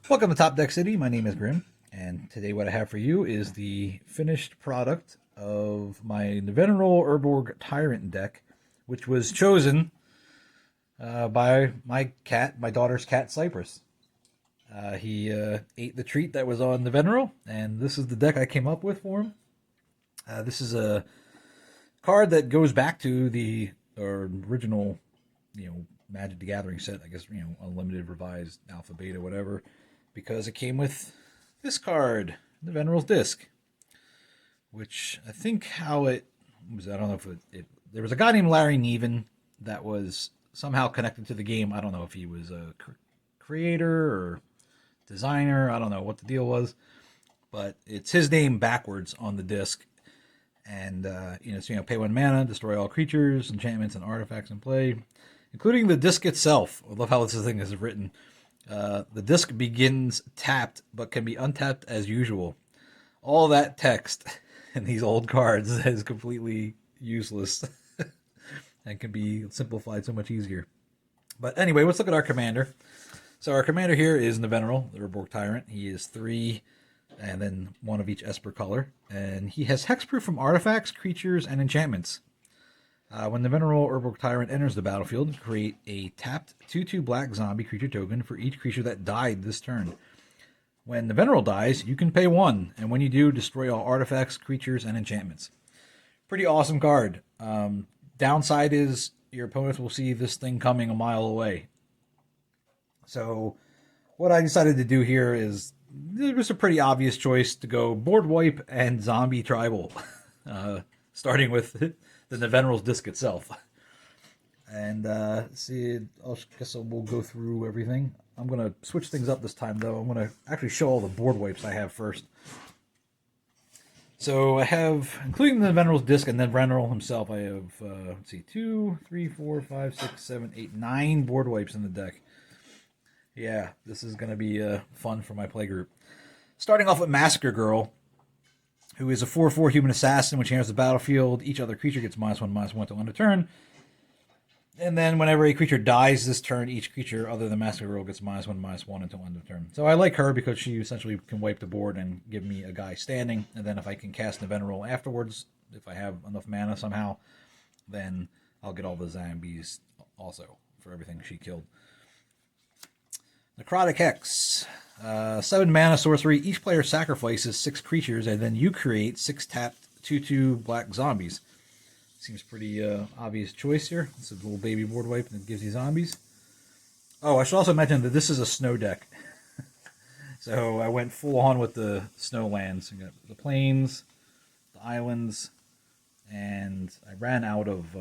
Welcome to Top Deck City. My name is Grim, and today what I have for you is the finished product of my Nevinyrral Urborg Tyrant deck, which was chosen by my cat, my daughter's cat, Cypress. He ate the treat that was on Nevinyrral, and this is the deck I came up with for him. This is a card that goes back to the original, Magic the Gathering set, I guess, Unlimited, Revised, Alpha, Beta, whatever, because it came with this card, the Nevinyrral's Disc, which I think how it was, I don't know if there was a guy named Larry Nevin that was somehow connected to the game. I don't know if he was a creator or designer. I don't know what the deal was, but it's his name backwards on the disc. And, pay 1 mana, destroy all creatures, enchantments, and artifacts in play, including the disc itself. I love how this thing is written. The disc begins tapped, but can be untapped as usual. All that text in these old cards is completely useless and can be simplified so much easier. But anyway, let's look at our commander. So our commander here is Nevinyrral, the Urborg Tyrant. He is 3, and then 1 of each Esper color. And he has hexproof from artifacts, creatures, and enchantments. When the Nevinyrral Urborg Tyrant enters the battlefield, create a tapped 2/2 black zombie creature token for each creature that died this turn. When the Nevinyrral dies, you can pay 1, and when you do, destroy all artifacts, creatures, and enchantments. Pretty awesome card. Downside is your opponents will see this thing coming a mile away. So what I decided to do here is, it was a pretty obvious choice to go board wipe and zombie tribal, starting with the Nevinyrral's Disc itself. And I guess we'll go through everything. I'm going to switch things up this time, though. I'm going to actually show all the board wipes I have first. So I have, including the Nevinyrral's Disc and then Nevinyrral himself, I have, 2, 3, 4, 5, 6, 7, 8, 9 board wipes in the deck. Yeah, this is going to be fun for my playgroup. Starting off with Massacre Girl, who is a 4/4 human assassin. When she enters the battlefield, each other creature gets -1/-1 till end of turn. And then whenever a creature dies this turn, each creature other than Massacre Girl gets -1/-1 until end of turn. So I like her because she essentially can wipe the board and give me a guy standing. And then if I can cast Nevinyrral afterwards, if I have enough mana somehow, then I'll get all the zombies also for everything she killed. Necrotic Hex. 7 mana sorcery. Each player sacrifices 6 creatures, and then you create 6 tapped 2/2 black zombies. Seems pretty obvious choice here. It's a little baby board wipe that gives you zombies. Oh, I should also mention that this is a snow deck. So I went full on with the snow lands. You got the plains, the islands, and I ran out of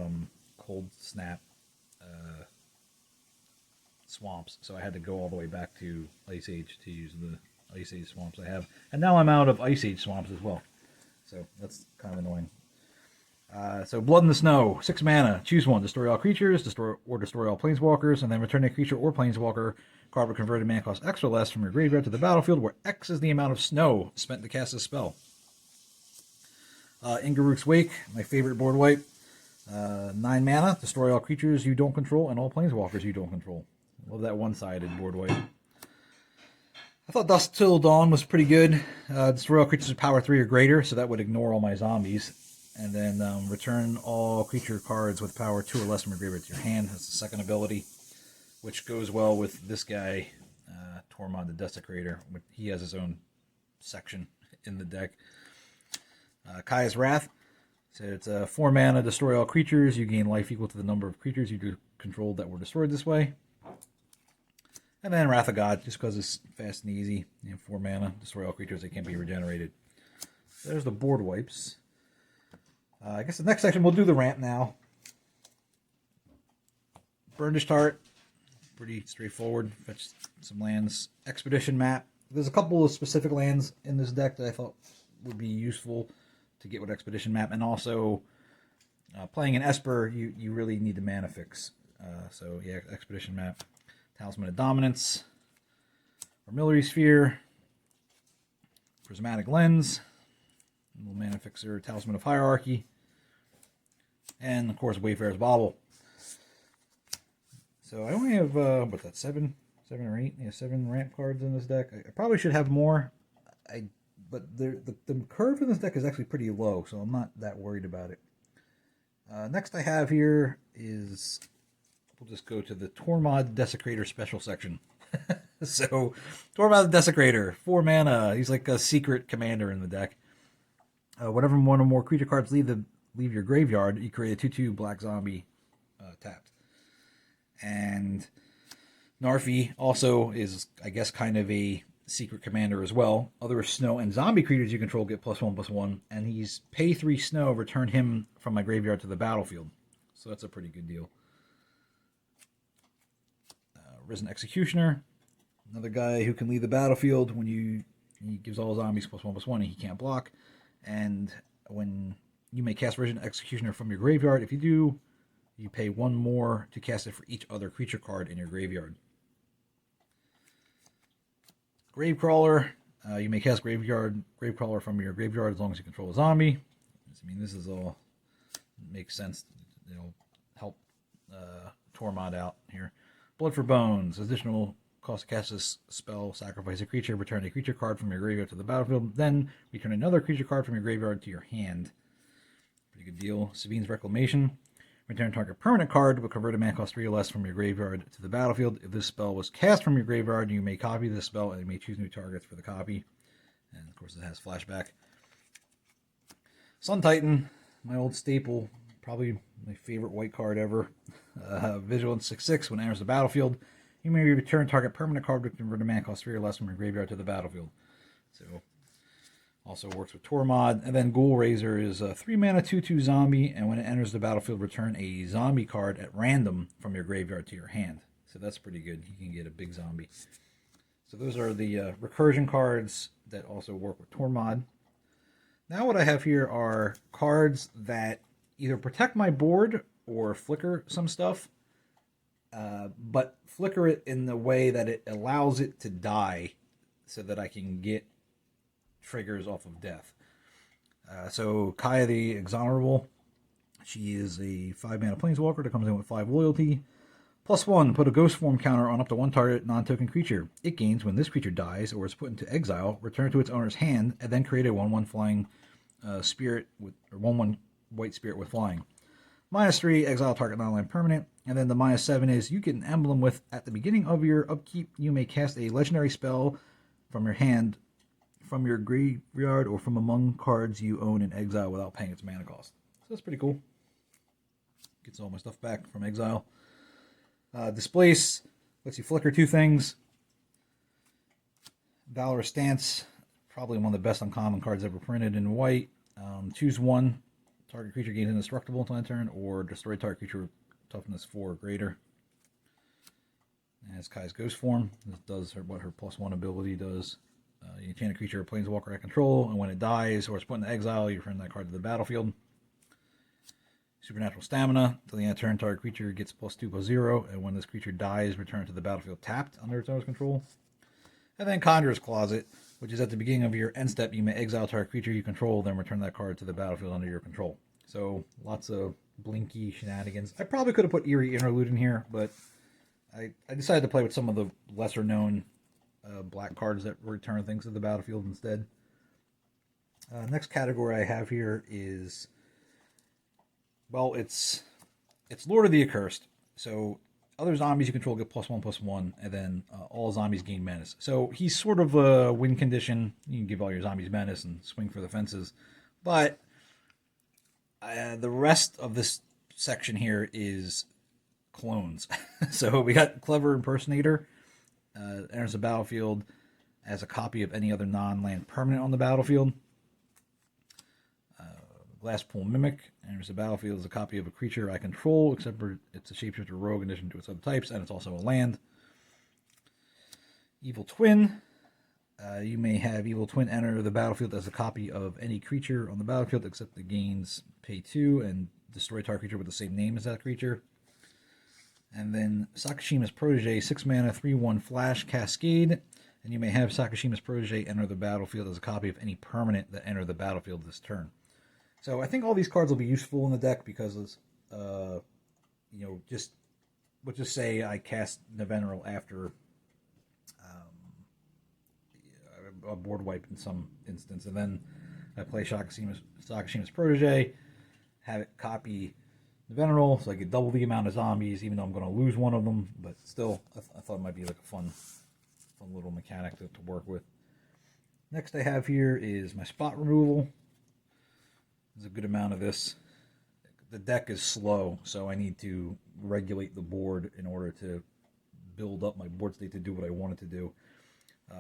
Cold Snap swamps, so I had to go all the way back to Ice Age to use the Ice Age swamps I have. And now I'm out of Ice Age swamps as well. So that's kind of annoying. So Blood in the Snow, 6 mana. Choose 1. Destroy all creatures, destroy all planeswalkers, and then return a creature or planeswalker card with converted mana cost X or less from your graveyard to the battlefield, where X is the amount of snow spent to cast a spell. Ingaruk's Wake, my favorite board wipe. 9 mana. Destroy all creatures you don't control and all planeswalkers you don't control. Love that one-sided board wipe. I thought Dusk Till Dawn was pretty good. Destroy all creatures with power 3 or greater, so that would ignore all my zombies. And then return all creature cards with power 2 or less from your graveyard to your hand. That's the second ability, which goes well with this guy, Torment Desecrator. He has his own section in the deck. Kaya's Wrath. So it's 4 mana, destroy all creatures. You gain life equal to the number of creatures you controlled that were destroyed this way. And then Wrath of God, just because it's fast and easy. 4 mana, destroy all creatures that can't be regenerated. There's the board wipes. I guess the next section, we'll do the rant now. Burnished Tart, pretty straightforward. Fetch some lands. Expedition Map. There's a couple of specific lands in this deck that I thought would be useful to get with Expedition Map. And also, playing an Esper, you really need the mana fix. So yeah, Expedition Map. Talisman of Dominance, Armillary Sphere, Prismatic Lens, little mana fixer, Talisman of Hierarchy, and of course Wayfarer's Bauble. So I only have, what's that, 7 or 8. Yeah, 7 ramp cards in this deck. I probably should have more. But the curve in this deck is actually pretty low, so I'm not that worried about it. Next I have here is, we'll just go to the Torment Desecrator special section. So, Torment Desecrator, 4 mana. He's like a secret commander in the deck. Whenever one or more creature cards leave your graveyard, you create a 2/2 black zombie tapped. And Narfi also is, I guess, kind of a secret commander as well. Other snow and zombie creatures you control get +1/+1, and he's pay 3 snow, return him from my graveyard to the battlefield. So that's a pretty good deal. Risen Executioner, another guy who can leave the battlefield when he gives all zombies +1/+1 and he can't block. And when you may cast Risen Executioner from your graveyard, if you do, you pay 1 more to cast it for each other creature card in your graveyard. Gravecrawler, you may cast Gravecrawler from your graveyard as long as you control a zombie. I mean, this is all makes sense. Help Tormod out here. Blood for Bones, additional cost to cast this spell, sacrifice a creature, return a creature card from your graveyard to the battlefield, then return another creature card from your graveyard to your hand. Pretty good deal. Sabine's Reclamation. Return target permanent card with converted mana cost 3 or less from your graveyard to the battlefield. If this spell was cast from your graveyard, you may copy this spell and you may choose new targets for the copy. And of course it has flashback. Sun Titan, my old staple, probably my favorite white card ever. Vigilance 6/6. When it enters the battlefield, you may return target permanent card with converted mana cost 3 or less from your graveyard to the battlefield. So also works with Tormod. And then Ghoul Razor is a 3 mana 2/2 zombie, and when it enters the battlefield, return a zombie card at random from your graveyard to your hand. So that's pretty good. You can get a big zombie. So those are the recursion cards that also work with Tormod. Now what I have here are cards that either protect my board or flicker some stuff, but flicker it in the way that it allows it to die so that I can get triggers off of death. So Kaya the Exonerable, she is a 5 mana planeswalker that comes in with 5 loyalty. +1, put a ghost form counter on up to 1 target non-token creature. It gains when this creature dies or is put into exile, return to its owner's hand, and then create a 1/1 flying spirit with, or 1/1 white spirit with flying. -3, exile target non-land permanent. And then the -7 is you get an emblem with, at the beginning of your upkeep, you may cast a legendary spell from your hand, from your graveyard, or from among cards you own in exile without paying its mana cost. So that's pretty cool. Gets all my stuff back from exile. Displace lets you flicker 2 things. Valorous Stance, probably one of the best uncommon cards ever printed in white. Choose 1. Target creature gains indestructible until end turn, or destroy target creature with toughness 4 or greater. And has Kai's Ghost Form. This does what her +1 ability does. You enchant a creature or planeswalker at control, and when it dies or is put into exile, you return that card to the battlefield. Supernatural Stamina. Till the end of turn, target creature gets +2/+0, and when this creature dies, return to the battlefield tapped under its owner's control. And then Conjurer's Closet, which is at the beginning of your end step, you may exile target creature you control, then return that card to the battlefield under your control. So lots of blinky shenanigans. I probably could have put Eerie Interlude in here, but I decided to play with some of the lesser known black cards that return things to the battlefield instead. Next category I have here is, well, it's Lord of the Accursed. So other zombies you control get +1/+1, and then all zombies gain menace. So he's sort of a win condition. You can give all your zombies menace and swing for the fences. But the rest of this section here is clones. So we got Clever Impersonator. Enters the battlefield as a copy of any other non-land permanent on the battlefield. Glasspool Mimic enters the battlefield as a copy of a creature I control, except for it's a shapeshifter rogue in addition to its other types, and it's also a land. Evil Twin. You may have Evil Twin enter the battlefield as a copy of any creature on the battlefield, except the gains pay 2 and destroy target creature with the same name as that creature. And then Sakashima's Protege, 6 mana, 3/1 flash cascade. And you may have Sakashima's Protege enter the battlefield as a copy of any permanent that enter the battlefield this turn. So I think all these cards will be useful in the deck because, let's just say I cast Nevinyrral after a board wipe in some instance. And then I play Sakashima's Protege, have it copy Nevinyrral, so I get double the amount of zombies, even though I'm going to lose one of them. But still, I thought it might be like a fun little mechanic to work with. Next I have here is my spot removal. There's a good amount of this. The deck is slow, so I need to regulate the board in order to build up my board state to do what I want it to do.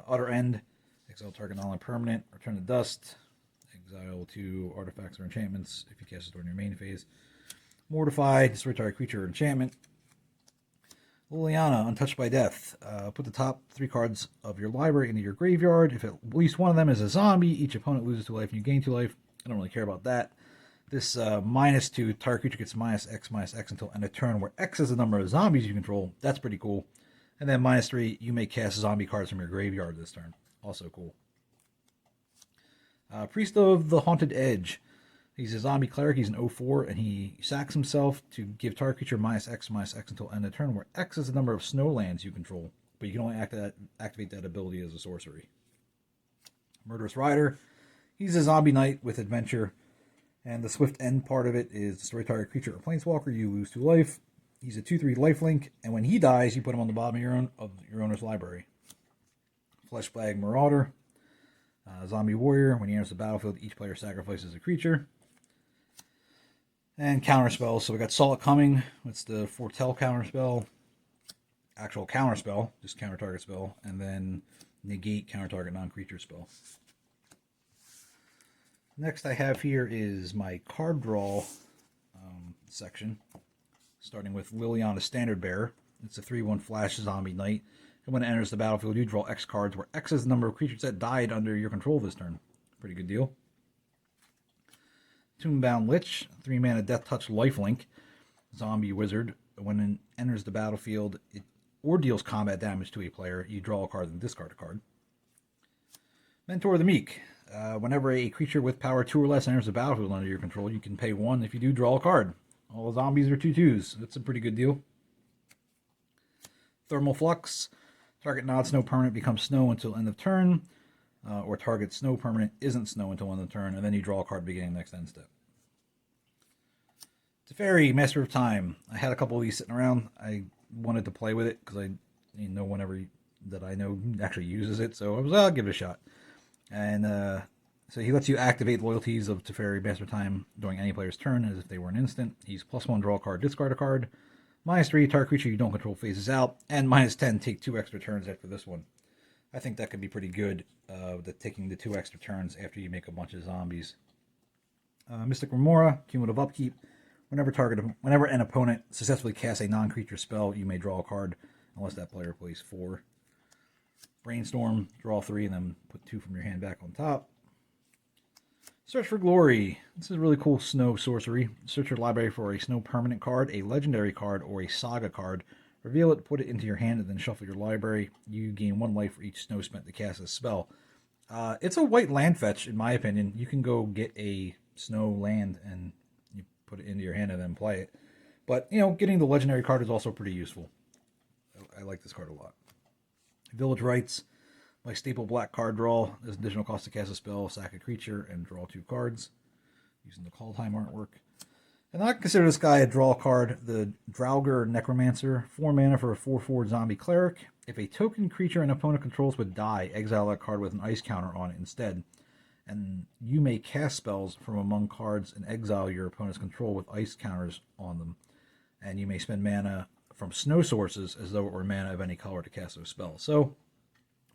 Utter End, exile target non permanent, return to dust, exile 2 artifacts or enchantments if you cast it during your main phase. Mortify, destroy target creature or enchantment. Liliana, Untouched by Death. Put the top 3 cards of your library into your graveyard. If at least one of them is a zombie, each opponent loses 2 life and you gain 2 life. I don't really care about that. This -2, target creature gets -X until end of turn, where X is the number of zombies you control. That's pretty cool. And then -3, you may cast zombie cards from your graveyard this turn. Also cool. Priest of the Haunted Edge. He's a zombie cleric. He's an 0/4, and he sacks himself to give target creature -X until end of turn, where X is the number of snowlands you control. But you can only activate that ability as a sorcery. Murderous Rider. He's a zombie knight with adventure, and the swift end part of it is destroy target creature or planeswalker. You lose 2 life. He's a 2/3 lifelink, and when he dies, you put him on the bottom of your owner's library. Fleshbag Marauder. Zombie Warrior. When he enters the battlefield, each player sacrifices a creature. And counterspells. So we got Saw It Coming. It's the Foretell counterspell. Actual counterspell, just counter target spell. And then Negate counter target non-creature spell. Next I have here is my card draw section. Starting with Liliana Standard Bearer. It's a 3/1 flash zombie knight. And when it enters the battlefield, you draw X cards, where X is the number of creatures that died under your control this turn. Pretty good deal. Tombbound Lich, 3-mana Death Touch lifelink, zombie wizard. When it enters the battlefield or deals combat damage to a player, you draw a card and discard a card. Mentor of the Meek. Whenever a creature with power 2 or less enters the battlefield under your control, you can pay 1. If you do, draw a card. All zombies are 2/2s. That's a pretty good deal. Thermal Flux. Target non-snow permanent becomes snow until end of turn. Or target snow permanent isn't snow until end of turn, and then you draw a card beginning next end step. Teferi, Master of Time. I had a couple of these sitting around. I wanted to play with it because no one ever that I know actually uses it, so I was I'll give it a shot. And so he lets you activate loyalties of Teferi, Master of Time during any player's turn as if they were an instant. He's +1, draw a card, discard a card. -3, target creature you don't control phases out, and -10, take 2 extra turns after this one. I think that could be pretty good, taking the 2 extra turns after you make a bunch of zombies. Mystic Remora, cumulative upkeep. Whenever an opponent successfully casts a non-creature spell, you may draw a card, unless that player plays 4. Brainstorm, draw 3, and then put 2 from your hand back on top. Search for Glory. This is a really cool snow sorcery. Search your library for a snow permanent card, a legendary card, or a saga card. Reveal it, put it into your hand, and then shuffle your library. You gain 1 life for each snow spent to cast this spell. It's a white land fetch, in my opinion. You can go get a snow land and you put it into your hand and then play it. But, getting the legendary card is also pretty useful. I like this card a lot. Village Rites. My staple black card draw. There's additional cost to cast a spell, sack a creature, and draw 2 cards. Using the Kaldheim artwork. And I consider this guy a draw card, the Draugr Necromancer, 4 mana for a 4/4 zombie cleric. If a token creature an opponent controls would die, exile that card with an ice counter on it instead. And you may cast spells from among cards and exile your opponent's control with ice counters on them. And you may spend mana from snow sources as though it were mana of any color to cast those spells. So,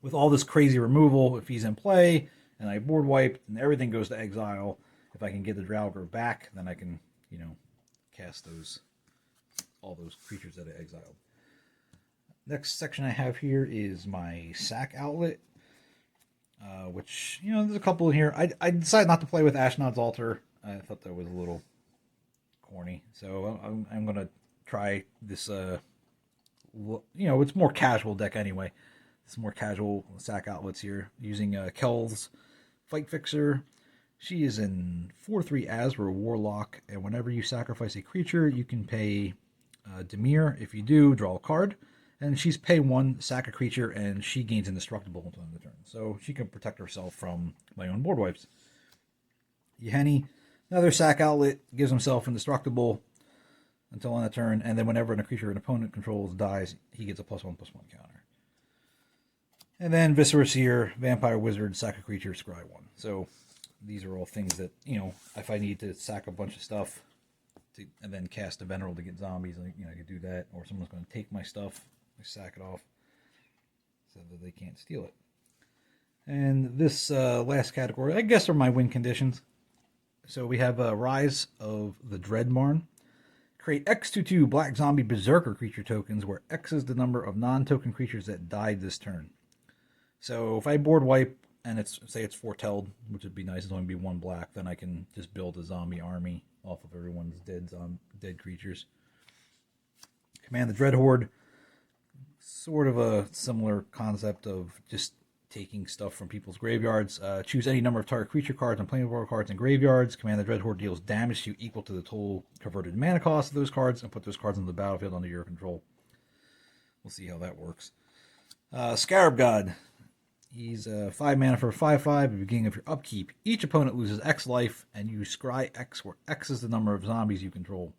with all this crazy removal, if he's in play, and I board wipe, and everything goes to exile, if I can get the Draugr back, then I can cast all those creatures that I exiled. Next section I have here is my sack outlet, which, there's a couple in here. I decided not to play with Ashnod's Altar. I thought that was a little corny. So I'm going to try this, it's more casual deck anyway. It's more casual sack outlets here, using Kel's Fight Fixer. She is in 4/3 Azra Warlock, and whenever you sacrifice a creature, you can pay Dimir. If you do, draw a card, And she's pay 1, sack a creature, and she gains indestructible until the end of the turn. So she can protect herself from my own board wipes. Yeheni, another sack outlet, gives himself indestructible until on the turn, and then whenever a creature an opponent controls dies, he gets a +1/+1 counter. And then Viscera Seer, Vampire Wizard, sack a creature, scry 1. So these are all things that, if I need to sack a bunch of stuff and then cast a Nevinyrral to get zombies, I could do that. Or someone's going to take my stuff, I sack it off so that they can't steal it. And this last category, I guess, are my win conditions. So we have Rise of the Dreadmarn. Create X/2/2 Black Zombie Berserker creature tokens, where X is the number of non-token creatures that died this turn. So if I board wipe and say it's foretelled, which would be nice, it's only be 1 black, then I can just build a zombie army off of everyone's dead creatures. Command the Dreadhorde, sort of a similar concept of just taking stuff from people's graveyards. Choose any number of target creature cards and planeswalker cards in graveyards. Command the Dreadhorde deals damage to you equal to the total converted mana cost of those cards, and put those cards on the battlefield under your control. We'll see how that works. Scarab God. He's 5 mana for a 5/5. At the beginning of your upkeep, each opponent loses X life, and you scry X, where X is the number of zombies you control.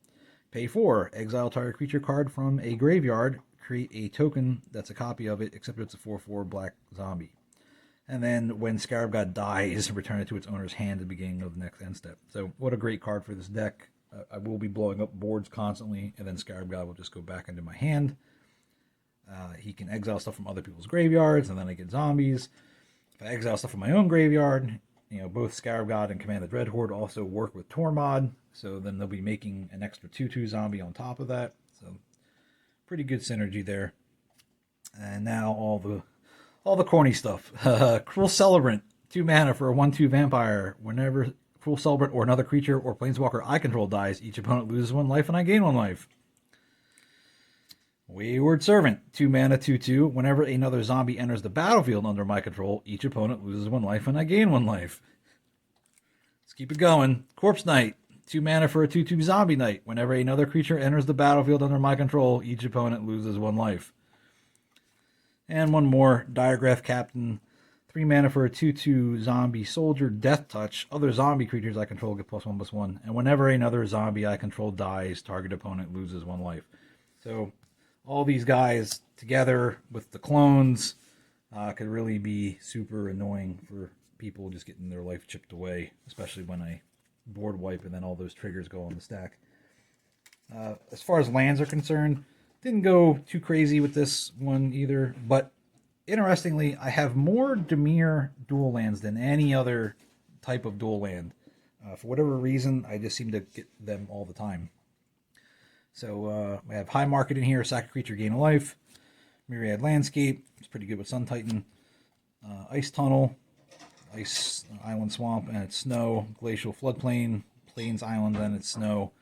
Pay 4. Exile target creature card from a graveyard. Create a token that's a copy of it, except it's a 4/4 black zombie. And then when Scarab God dies, return it to its owner's hand at the beginning of the next end step. So what a great card for this deck. I will be blowing up boards constantly, and then Scarab God will just go back into my hand. He can exile stuff from other people's graveyards, and then I get zombies. If I exile stuff from my own graveyard, both Scarab God and Command the Dreadhorde also work with Tormod, so then they'll be making an extra 2/2 zombie on top of that. So pretty good synergy there. And now all the corny stuff. Cruel Celebrant, 2 mana for a 1/2 vampire. Whenever Cruel Celebrant or another creature or planeswalker I control dies, each opponent loses 1 life and I gain 1 life. Wayward Servant, 2 mana, 2/2. Whenever another zombie enters the battlefield under my control, each opponent loses 1 life and I gain 1 life. Let's keep it going. Corpse Knight, 2 mana for a 2/2 zombie knight. Whenever another creature enters the battlefield under my control, each opponent loses 1 life. And one more, Diregraph Captain, 3 mana for a 2/2 zombie soldier, Death Touch. Other zombie creatures I control get +1/+1. And whenever another zombie I control dies, target opponent loses 1 life. So all these guys together with the clones could really be super annoying for people just getting their life chipped away, especially when I board wipe and then all those triggers go on the stack. As far as lands are concerned, didn't go too crazy with this one either, but interestingly, I have more Dimir dual lands than any other type of dual land. For whatever reason, I just seem to get them all the time. So I have High Market in here, sack a creature, gain a life. Myriad Landscape, it's pretty good with Sun Titan. Ice Tunnel, Ice Island Swamp, and it's Snow. Glacial Floodplain, Plains Island, and it's Snow.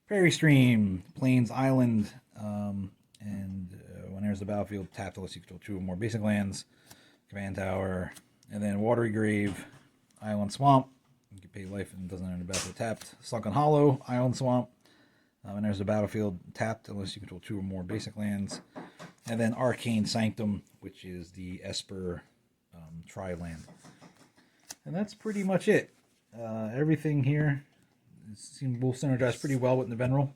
Prairie Stream, Plains Island, and when there's the battlefield, tapped unless you control 2 or more basic lands. Command Tower, and then Watery Grave, Island Swamp. You can pay life and it doesn't enter the battlefield tapped. Sunken Hollow, Island Swamp. When there's the battlefield, tapped unless you control 2 or more basic lands. And then Arcane Sanctum, which is the Esper tri-land. And that's pretty much it. Everything here will synergize pretty well with Nevinyrral.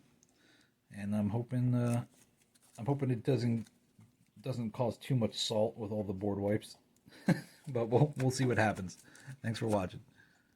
And I'm hoping it doesn't cause too much salt with all the board wipes. But we'll see what happens. Thanks for watching.